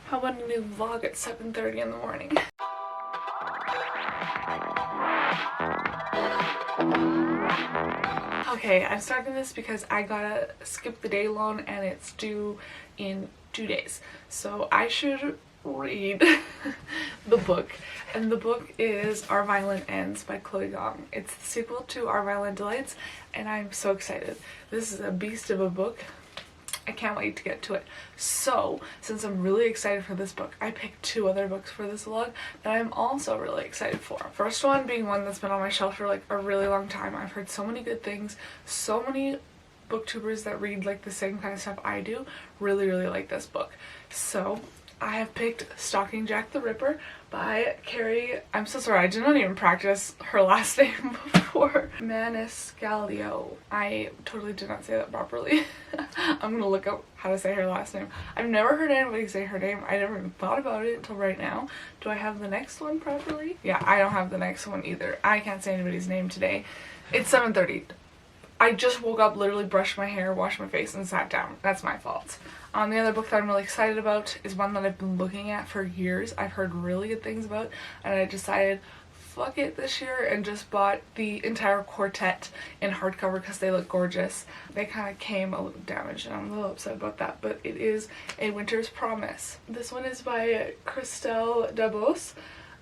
How about a new vlog at 7:30 in the morning? Okay, I'm starting this because I gotta skip the day loan and it's due in 2 days. So I should read the book. And the book is Our Violent Ends by Chloe Gong. It's the sequel to Our Violent Delights and I'm so excited. This is a beast of a book. I can't wait to get to it. So, since I'm really excited for this book, I picked 2 other books for this vlog that I'm also really excited for. First one being one that's been on my shelf for like a really long time. I've heard so many good things. So many booktubers that read like the same kind of stuff I do really like this book. So, I have picked Stalking Jack the Ripper by Carrie, I'm so sorry, I did not even practice her last name before. Maniscalco. I totally did not say that properly. I'm gonna look up how to say her last name. I've never heard anybody say her name. I never even thought about it until right now. Do I have the next one properly? Yeah, I don't have the next one either. I can't say anybody's name today. It's 7:30. I just woke up, literally brushed my hair, washed my face, and sat down. That's my fault. The other book that I'm really excited about is one that I've been looking at for years. I've heard really good things about, and I decided, fuck it this year, and just bought the entire quartet in hardcover because they look gorgeous. They kind of came a little damaged, and I'm a little upset about that, but it is A Winter's Promise. This one is by Christelle Dabos,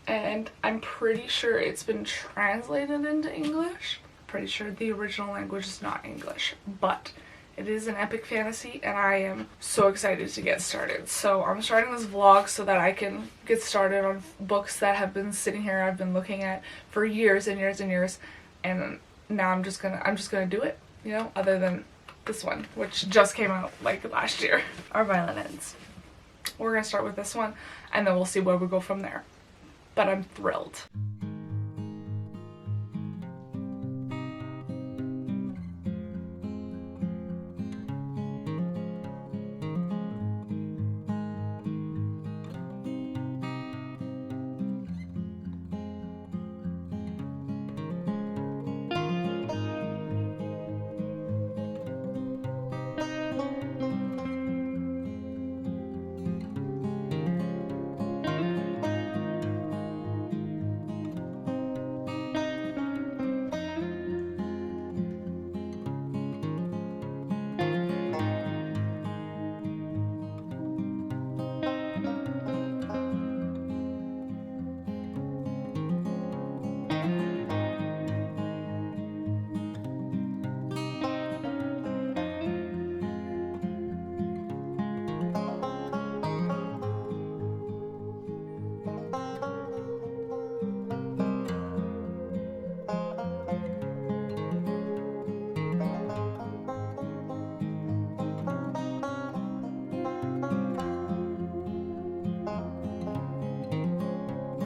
and I'm pretty sure it's been translated into English. Pretty sure the original language is not English, but it is an epic fantasy and I am so excited to get started. So I'm starting this vlog so that I can get started on books that have been sitting here I've been looking at for years and years and years, and now I'm just gonna do it, you know, other than this one, which just came out like last year. Our Violent Ends. We're gonna start with this one and then we'll see where we go from there. But I'm thrilled.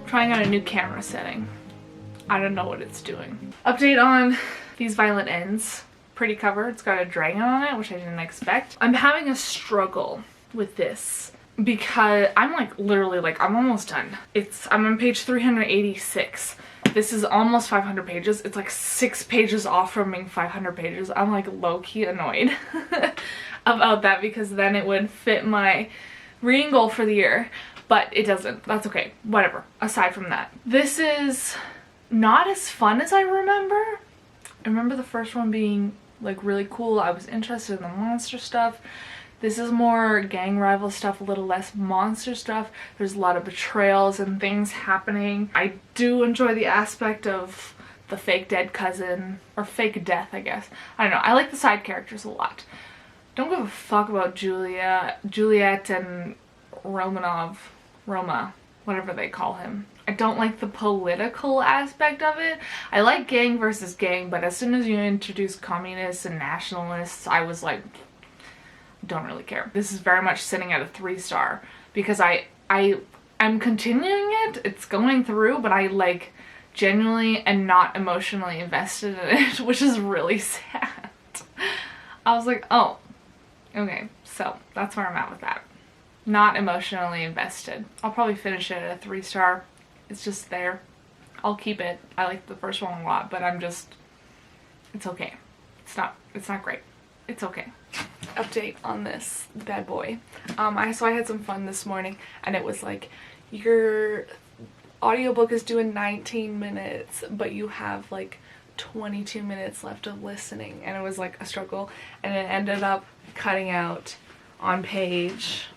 Trying out a new camera setting. I don't know what it's doing. Update on these Violent Ends. Pretty cover. It's got a dragon on it, which I didn't expect. I'm having a struggle with this because I'm like literally like I'm almost done. I'm on page 386. This is almost 500 pages. It's like 6 pages off from being 500 pages. I'm like low-key annoyed about that because then it would fit my reading goal for the year. But it doesn't. That's okay. Whatever. Aside from that. This is not as fun as I remember. I remember the first one being like really cool. I was interested in the monster stuff. This is more gang rival stuff, a little less monster stuff. There's a lot of betrayals and things happening. I do enjoy the aspect of the fake dead cousin, or fake death, I guess. I don't know. I like the side characters a lot. Don't give a fuck about Juliet and Roma, whatever they call him. I don't like the political aspect of it. I like gang versus gang, but as soon as you introduce communists and nationalists, I was like, don't really care. This is very much sitting at a 3-star because I'm continuing it. It's going through, but I like genuinely and not emotionally invested in it, which is really sad. I was like, oh, okay, so that's where I'm at with that. Not emotionally invested. I'll probably finish it at a 3-star. It's just there. I'll keep it. I like the first one a lot, but it's okay. It's not great. It's okay. update on this bad boy. So I had some fun this morning, and it was like, your audiobook is doing 19 minutes, but you have like 22 minutes left of listening, and it was like a struggle, and it ended up cutting out on page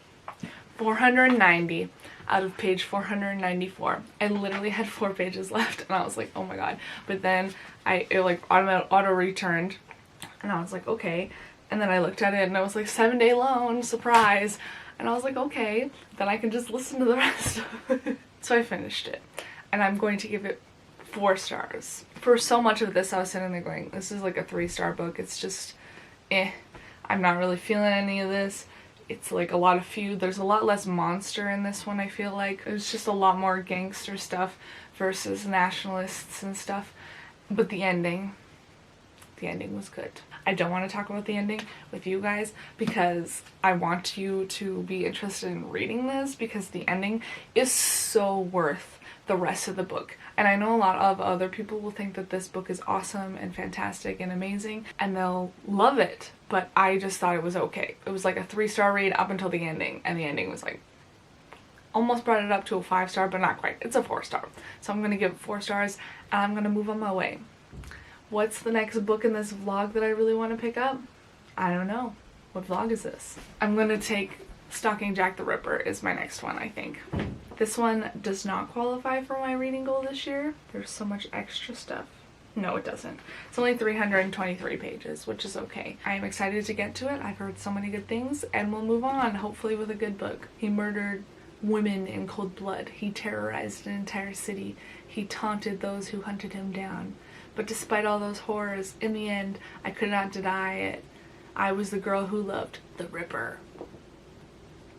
490 out of page 494. I literally had 4 pages left, and I was like, oh my god. But then it like auto returned, and I was like, okay. And then I looked at it, and I was like, 7-day loan, surprise. And I was like, okay, then I can just listen to the rest of it. So I finished it, and I'm going to give it 4 stars. For so much of this, I was sitting there going, this is like a 3-star book. It's just, I'm not really feeling any of this. It's like a lot of feud. There's a lot less monster in this one, I feel like. It's just a lot more gangster stuff versus nationalists and stuff. But the ending was good. I don't want to talk about the ending with you guys because I want you to be interested in reading this, because the ending is so worth the rest of the book. And I know a lot of other people will think that this book is awesome and fantastic and amazing, and they'll love it, but I just thought it was okay. It was like a 3-star read up until the ending, and the ending was like, almost brought it up to a 5-star, but not quite. It's a 4-star. So I'm going to give it 4 stars, and I'm going to move on my way. What's the next book in this vlog that I really want to pick up? I don't know. What vlog is this? I'm going to take Stalking Jack the Ripper is my next one, I think. This one does not qualify for my reading goal this year. There's so much extra stuff. No, it doesn't. It's only 323 pages, which is okay. I am excited to get to it. I've heard so many good things, and we'll move on, hopefully with a good book. He murdered women in cold blood. He terrorized an entire city. He taunted those who hunted him down. But despite all those horrors, in the end, I could not deny it. I was the girl who loved the Ripper.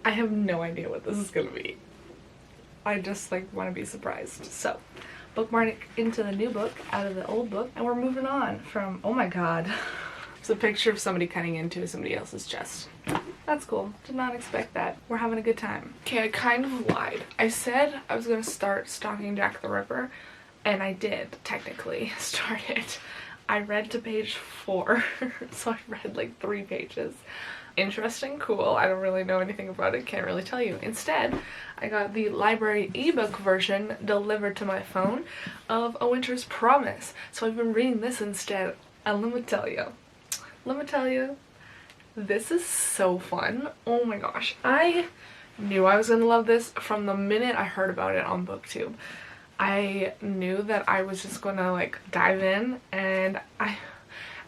I have no idea what this is gonna be. I just like want to be surprised. So, bookmark into the new book out of the old book, and we're moving on from, oh my god. It's a picture of somebody cutting into somebody else's chest. That's cool. Did not expect that. We're having a good time. Okay, I kind of lied. I said I was gonna start Stalking Jack the Ripper, and I did technically start it. I read to page 4, so I read like 3 pages. Interesting, cool. I don't really know anything about it, can't really tell you. Instead, I got the library ebook version delivered to my phone of A Winter's Promise. So I've been reading this instead, and let me tell you, this is so fun. Oh my gosh. I knew I was gonna love this from the minute I heard about it on BookTube. I knew that I was just gonna like dive in, and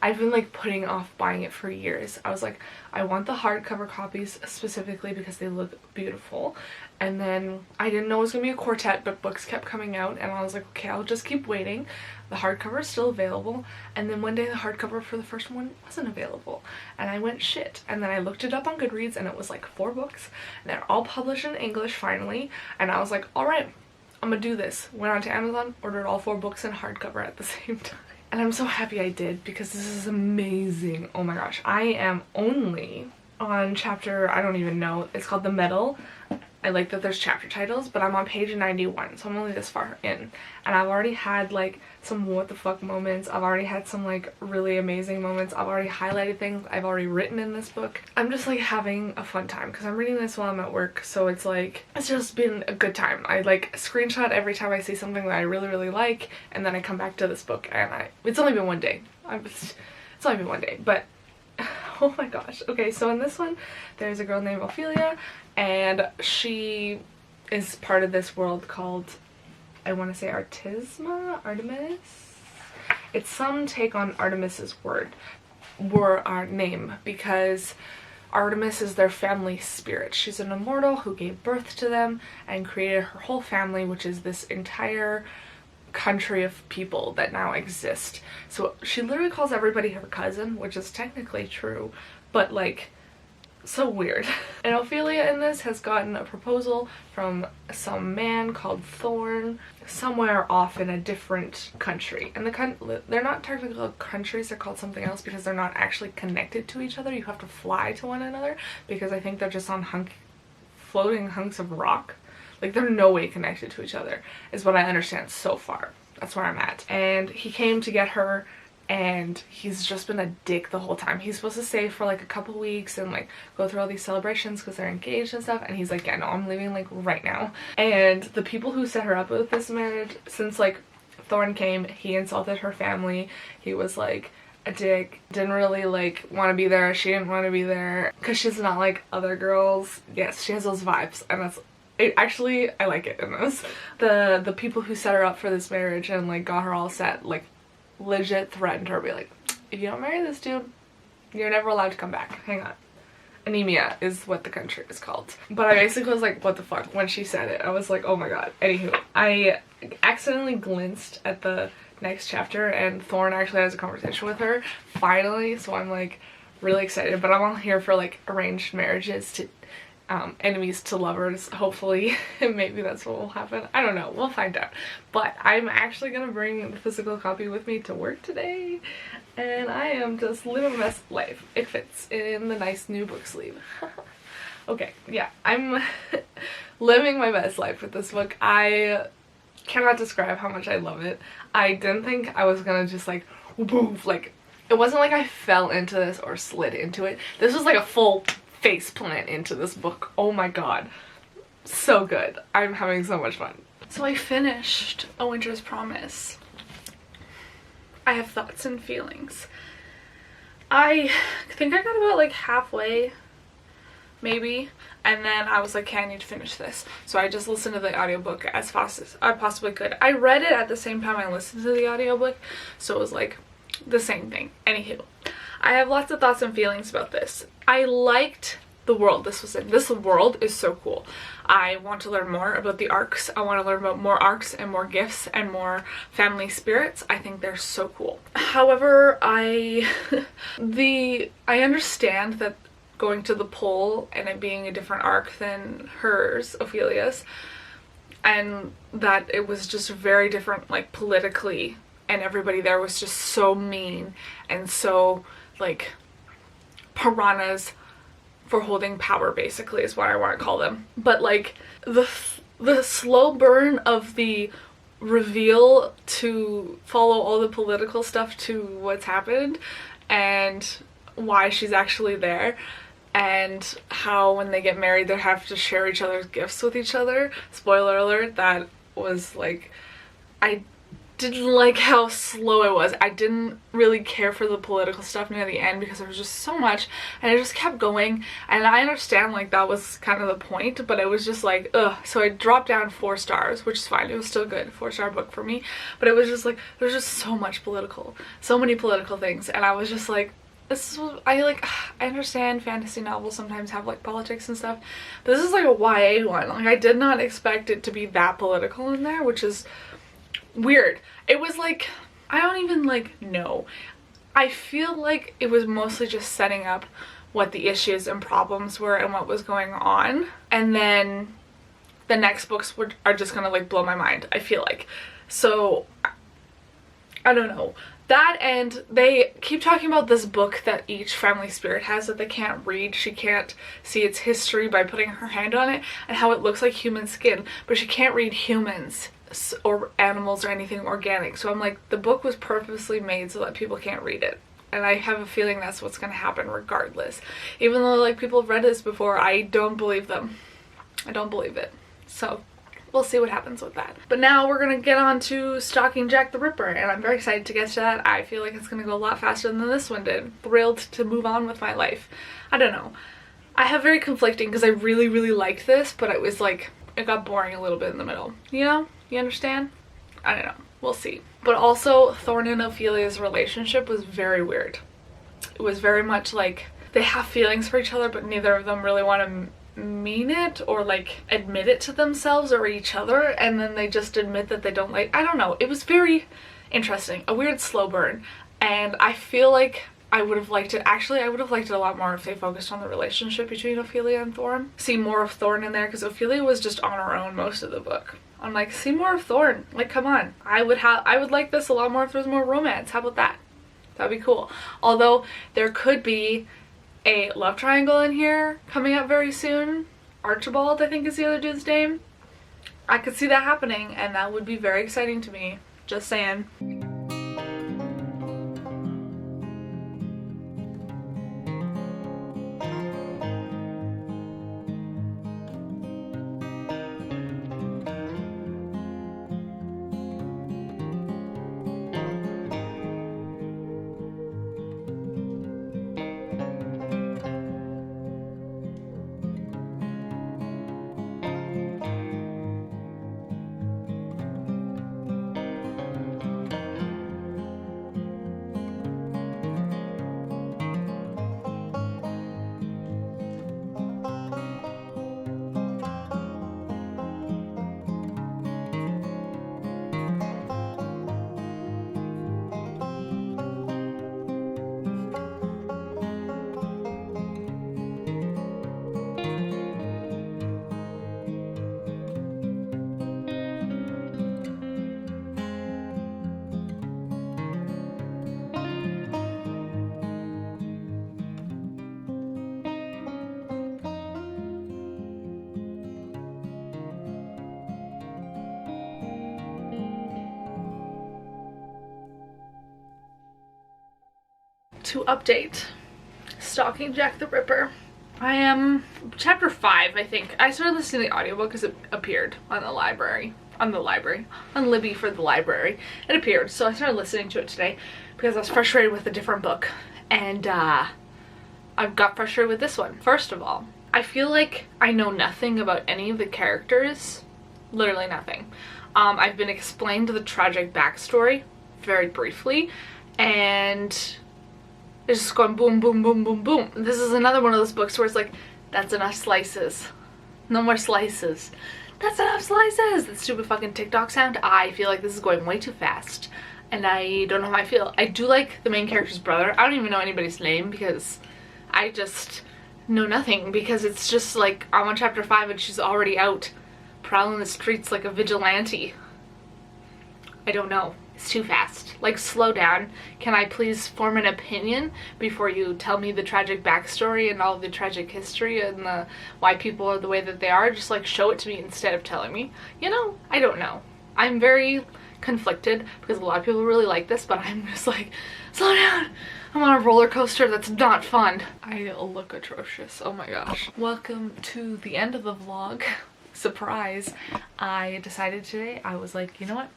I've been like putting off buying it for years. I was like, I want the hardcover copies specifically because they look beautiful. And then I didn't know it was gonna be a quartet, but books kept coming out, and I was like, okay, I'll just keep waiting. The hardcover is still available. And then one day the hardcover for the first one wasn't available, and I went shit. And then I looked it up on Goodreads, and it was like 4 books, and they're all published in English finally. And I was like, all right, I'm gonna do this. Went onto Amazon, ordered all 4 books in hardcover at the same time. And I'm so happy I did, because this is amazing. Oh my gosh. I am only on chapter, I don't even know, it's called The Medal. I like that there's chapter titles, but I'm on page 91, so I'm only this far in. And I've already had like some what the fuck moments. I've already had some like really amazing moments. I've already highlighted things I've already written in this book. I'm just like having a fun time because I'm reading this while I'm at work, so it's like, it's just been a good time. I like screenshot every time I see something that I really like, and then I come back to this book, and it's only been 1 day. It's only been 1 day, but oh my gosh. Okay, so in this one, there's a girl named Ophelia, and she is part of this world called, I want to say Artemis? It's some take on Artemis's our name, because Artemis is their family spirit. She's an immortal who gave birth to them and created her whole family, which is this entire country of people that now exist. So she literally calls everybody her cousin, which is technically true, but like so weird. And Ophelia in this has gotten a proposal from some man called Thorn somewhere off in a different country, and they're not technically countries, they're called something else because they're not actually connected to each other. You have to fly to one another, because I think they're just on floating hunks of rock. Like, they're no way connected to each other, is what I understand so far. That's where I'm at. And he came to get her and he's just been a dick the whole time. He's supposed to stay for like a couple weeks and like go through all these celebrations because they're engaged and stuff, and he's like, yeah, no, I'm leaving like right now. And the people who set her up with this marriage, since like Thorne came, he insulted her family. He was like a dick, didn't really like want to be there. She didn't want to be there because she's not like other girls. Yes, she has those vibes, and that's it. Actually, I like it in this. The people who set her up for this marriage and like got her all set, like legit threatened her, be like, if you don't marry this dude, you're never allowed to come back. Hang on. Anemia is what the country is called. But I basically was like, what the fuck, when she said it. I was like, oh my god. Anywho, I accidentally glanced at the next chapter, and Thorne actually has a conversation with her finally, so I'm like really excited. But I'm all here for like arranged marriages to enemies to lovers, hopefully. Maybe that's what will happen. I don't know, we'll find out. But I'm actually gonna bring the physical copy with me to work today, and I am just living my best life. It fits in the nice new book sleeve. Okay, yeah, I'm living my best life with this book. I cannot describe how much I love it. I didn't think I was gonna just like woof, like it wasn't like I fell into this or slid into it. This was like a full face plant into this book. Oh my god, so good. I'm having so much fun. So I finished A Winter's Promise. I have thoughts and feelings. I think I got about like halfway maybe, and then I was like, okay, I need to finish this. So I just listened to the audiobook as fast as I possibly could. I read it at the same time I listened to the audiobook, so it was like the same thing. Anywho, I have lots of thoughts and feelings about this. I liked the world this was in. This world is so cool. I want to learn more about the arcs. I want to learn about more arcs and more gifts and more family spirits. I think they're so cool. However, I understand that going to the pole and it being a different arc than hers, Ophelia's, and that it was just very different like politically, and everybody there was just so mean and so like piranhas for holding power, basically, is what I want to call them. But like the slow burn of the reveal to follow all the political stuff to what's happened and why she's actually there, and how when they get married they have to share each other's gifts with each other. Spoiler alert, that was like, I didn't like how slow it was. I didn't really care for the political stuff near the end because there was just so much and it just kept going, and I understand like that was kind of the point, but it was just like ugh. So I dropped down 4 stars, which is fine. It was still good. 4-star book for me, but it was just like there's just so many political things, and I was just like, this is what I like. I understand fantasy novels sometimes have like politics and stuff, but this is like a YA one. Like I did not expect it to be that political in there, which is weird. It was like, I don't even like know. I feel like it was mostly just setting up what the issues and problems were and what was going on, and then the next books are just gonna like blow my mind, I feel like. So I don't know. That, and they keep talking about this book that each family spirit has that they can't read. She can't see its history by putting her hand on it, and how it looks like human skin, but she can't read humans or animals or anything organic. So I'm like, the book was purposely made so that people can't read it, and I have a feeling that's what's going to happen regardless. Even though like people have read this before, I don't believe them. I don't believe it. So we'll see what happens with that. But now we're gonna get on to Stalking Jack the Ripper, and I'm very excited to get to that. I feel like it's gonna go a lot faster than this one did. Thrilled to move on with my life. I don't know. I have very conflicting because I really, really liked this, but it was like, it got boring a little bit in the middle. You know? You understand? I don't know. We'll see. But also, Thorne and Ophelia's relationship was very weird. It was very much like they have feelings for each other, but neither of them really want to mean it or like admit it to themselves or each other, and then they just admit that they don't like, I don't know. It was very interesting. A weird slow burn, and I feel like I would have liked it. Actually, I would have liked it a lot more if they focused on the relationship between Ophelia and Thorne. See more of Thorne in there, because Ophelia was just on her own most of the book. I'm like, see more of Thorne. Like, come on. I would like this a lot more if there was more romance. How about that? That'd be cool. Although there could be a love triangle in here coming up very soon. Archibald, I think, is the other dude's name. I could see that happening, and that would be very exciting to me. Just saying. to update Stalking Jack the Ripper. I am chapter 5, I think. I started listening to the audiobook because it appeared on the library. On Libby for the library. It appeared, so I started listening to it today because I was frustrated with a different book. And I've got frustrated with this one. First of all, I feel like I know nothing about any of the characters. Literally nothing. I've been explained the tragic backstory very briefly, and it's just going boom, boom, boom, boom, boom. This is another one of those books where it's like, that's enough slices. No more slices. That's enough slices! That stupid fucking TikTok sound. I feel like this is going way too fast, and I don't know how I feel. I do like the main character's brother. I don't even know anybody's name because I just know nothing, because it's just like I'm on chapter 5 and she's already out prowling the streets like a vigilante. I don't know. It's too fast. Like, slow down. Can I please form an opinion before you tell me the tragic backstory and all the tragic history and the why people are the way that they are? Just like show it to me instead of telling me. You know, I don't know. I'm very conflicted because a lot of people really like this, but I'm just like, slow down. I'm on a roller coaster that's not fun. I look atrocious. Oh my gosh. Welcome to the end of the vlog. Surprise. I decided today, I was like, you know what?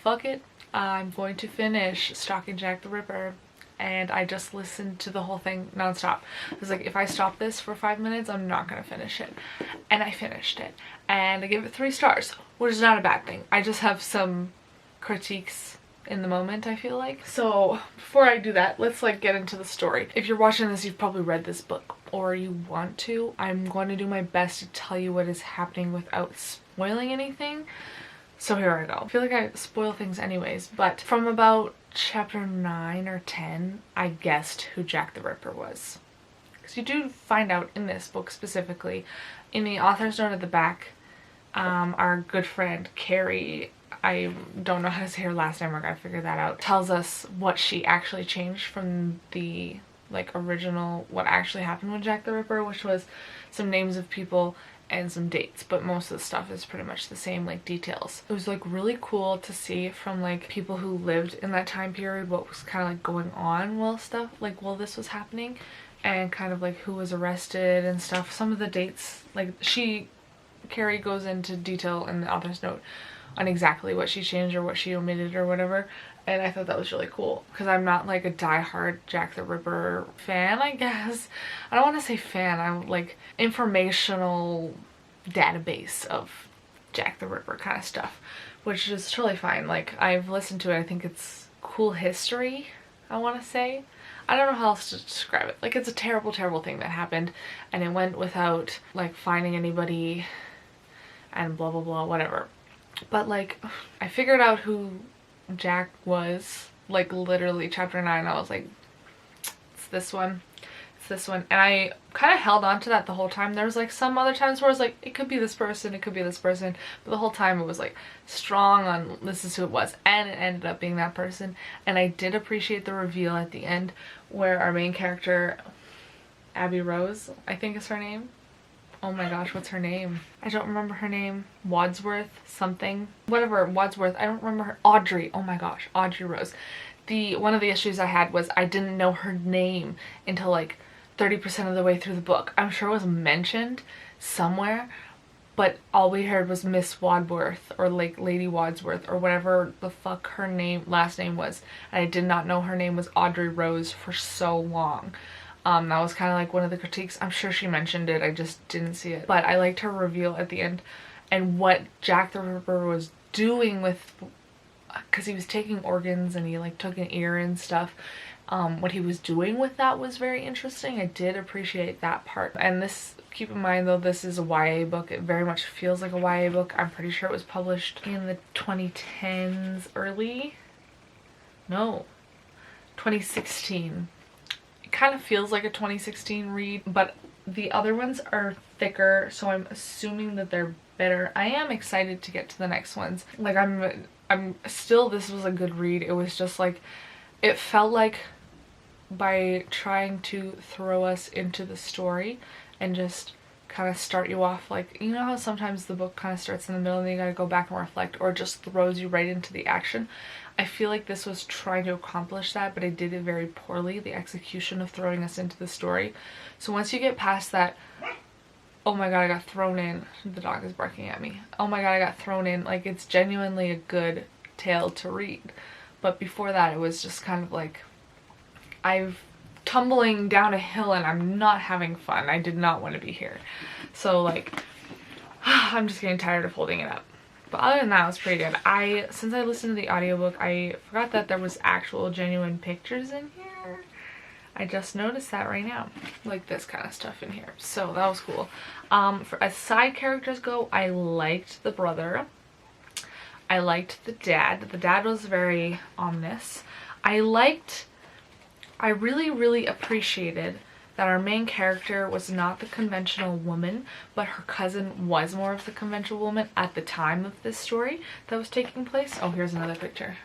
Fuck it, I'm going to finish Stalking Jack the Ripper, and I just listened to the whole thing nonstop. I was like, if I stop this for 5 minutes, I'm not gonna finish it. And I finished it, and I gave it 3 stars, which is not a bad thing. I just have some critiques in the moment, I feel like. So before I do that, let's like get into the story. If you're watching this, you've probably read this book, or you want to. I'm going to do my best to tell you what is happening without spoiling anything. So here I go. I feel like I spoil things anyways, but from about chapter 9 or 10, I guessed who Jack the Ripper was. Because you do find out in this book specifically, in the author's note at the back, our good friend Carrie, I don't know how to say her last name, we're gonna figure that out, tells us what she actually changed from the like original, what actually happened with Jack the Ripper, which was some names of people and some dates, but most of the stuff is pretty much the same, like details. It was like really cool to see from like people who lived in that time period what was kind of like going on while this was happening, and kind of like who was arrested and stuff. Some of the dates, like Carrie goes into detail in the author's note on exactly what she changed or what she omitted or whatever, and I thought that was really cool because I'm not like a die-hard Jack the Ripper fan, I guess. I don't want to say fan, I'm like informational database of Jack the Ripper kind of stuff, which is totally fine. Like, I've listened to it, I think it's cool history, I want to say. I don't know how else to describe it. Like, it's a terrible, terrible thing that happened, and it went without like finding anybody and blah blah blah, whatever. But like, I figured out who Jack was, like literally chapter 9. I was like, it's this one, it's this one, and I kind of held on to that the whole time. There was like some other times where I was like, it could be this person, it could be this person, but the whole time it was like strong on this is who it was, and it ended up being that person. And I did appreciate the reveal at the end where our main character, Abby Rose, I think is her name. Oh my gosh, what's her name? I don't remember her name. Wadsworth something. Whatever, Wadsworth. I don't remember her. Audrey. Oh my gosh, Audrey Rose. One of the issues I had was I didn't know her name until like 30% of the way through the book. I'm sure it was mentioned somewhere, but all we heard was Miss Wadsworth or like Lady Wadsworth or whatever the fuck her last name was. And I did not know her name was Audrey Rose for so long. That was kind of like one of the critiques. I'm sure she mentioned it, I just didn't see it. But I liked her reveal at the end, and what Jack the Ripper was doing with, because he was taking organs and he like took an ear and stuff. What he was doing with that was very interesting. I did appreciate that part. And this, keep in mind though, this is a YA book. It very much feels like a YA book. I'm pretty sure it was published in the 2010s, 2016. Kind of feels like a 2016 read, but the other ones are thicker, so I'm assuming that they're better. I am excited to get to the next ones. Like, I'm still, this was a good read. It was just like, it felt like by trying to throw us into the story and just kind of start you off, like, you know how sometimes the book kind of starts in the middle and then you gotta go back and reflect, or just throws you right into the action. I feel like this was trying to accomplish that, but it did it very poorly, the execution of throwing us into the story. So once you get past that, oh my god, I got thrown in, the dog is barking at me, oh my god, I got thrown in, like, it's genuinely a good tale to read. But before that, it was just kind of like, I'm tumbling down a hill and I'm not having fun. I did not want to be here. So like, I'm just getting tired of holding it up. But other than that, it was pretty good. Since I listened to the audiobook, I forgot that there was actual genuine pictures in here. I just noticed that right now. Like this kind of stuff in here. So that was cool. As side characters go, I liked the brother. I liked the dad. The dad was very ominous. I really appreciated that our main character was not the conventional woman, but her cousin was more of the conventional woman at the time of this story that was taking place. Oh, here's another picture.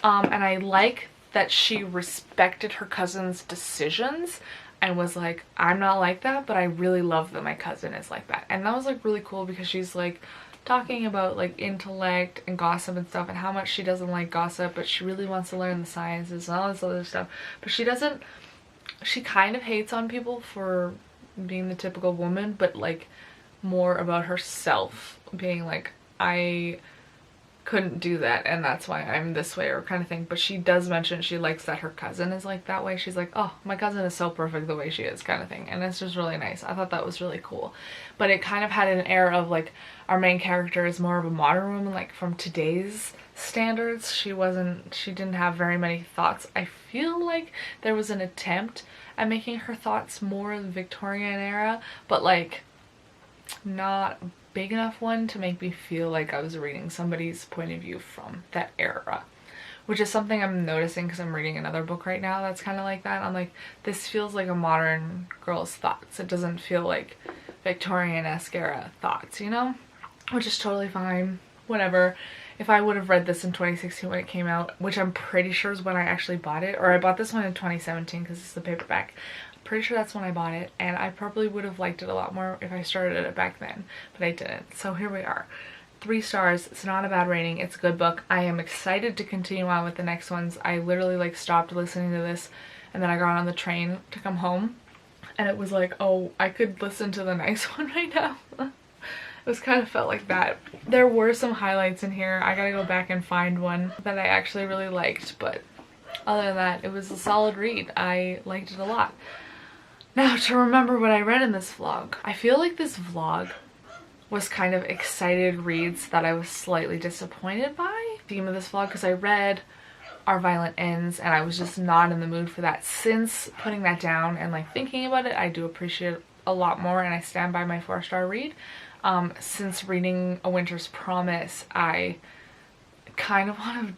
And I like that she respected her cousin's decisions and was like, I'm not like that, but I really love that my cousin is like that. And that was like really cool because she's like talking about like intellect and gossip and stuff and how much she doesn't like gossip, but she really wants to learn the sciences and all this other stuff. But she kind of hates on people for being the typical woman, but like more about herself, being like, I couldn't do that and that's why I'm this way, or kind of thing. But she does mention she likes that her cousin is like that way. She's like, oh, my cousin is so perfect the way she is, kind of thing. And it's just really nice. I thought that was really cool. But it kind of had an air of like, our main character is more of a modern woman, like from today's standards. She didn't have very many thoughts. I feel like there was an attempt at making her thoughts more Victorian era, but like not big enough one to make me feel like I was reading somebody's point of view from that era, which is something I'm noticing because I'm reading another book right now that's kind of like that. I'm like, this feels like a modern girl's thoughts. It doesn't feel like Victorian-esque era thoughts, you know? Which is totally fine. Whatever. If I would have read this in 2016 when it came out, which I'm pretty sure is when I actually bought it, or I bought this one in 2017 because it's the paperback. Pretty sure that's when I bought it, and I probably would have liked it a lot more if I started it back then, but I didn't. So here we are. 3 stars. It's not a bad rating. It's a good book. I am excited to continue on with the next ones. I literally like stopped listening to this and then I got on the train to come home and it was like, oh, I could listen to the next one right now. It was kind of felt like that. There were some highlights in here. I gotta go back and find one that I actually really liked, but other than that, it was a solid read. I liked it a lot. Now, to remember what I read in this vlog. I feel like this vlog was kind of excited reads that I was slightly disappointed by. The theme of this vlog, because I read Our Violent Ends and I was just not in the mood for that. Since putting that down and like thinking about it, I do appreciate it a lot more and I stand by my 4-star read. Since reading A Winter's Promise, I kind of want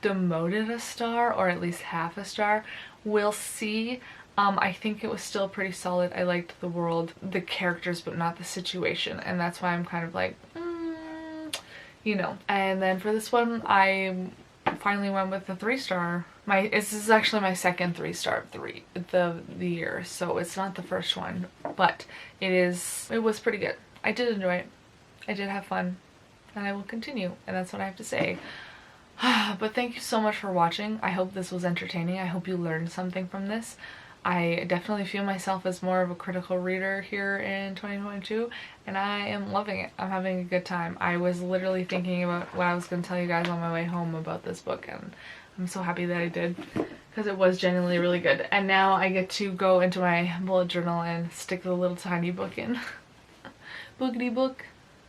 to demote it a star, or at least half a star. We'll see. I think it was still pretty solid. I liked the world, the characters, but not the situation, and that's why I'm kind of like, you know. And then for this one, I finally went with the 3-star. This is actually my second 3-star of the year, so it's not the first one, but it was pretty good. I did enjoy it. I did have fun, and I will continue, and that's what I have to say. But thank you so much for watching. I hope this was entertaining. I hope you learned something from this. I definitely feel myself as more of a critical reader here in 2022, and I am loving it. I'm having a good time. I was literally thinking about what I was going to tell you guys on my way home about this book, and I'm so happy that I did, because it was genuinely really good. And now I get to go into my bullet journal and stick the little tiny book in. Boogity book.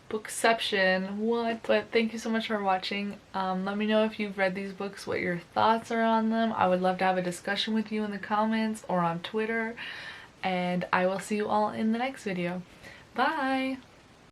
Bookception, what? But thank you so much for watching. Let me know if you've read these books, what your thoughts are on them. I would love to have a discussion with you in the comments or on Twitter, and I will see you all in the next video. Bye!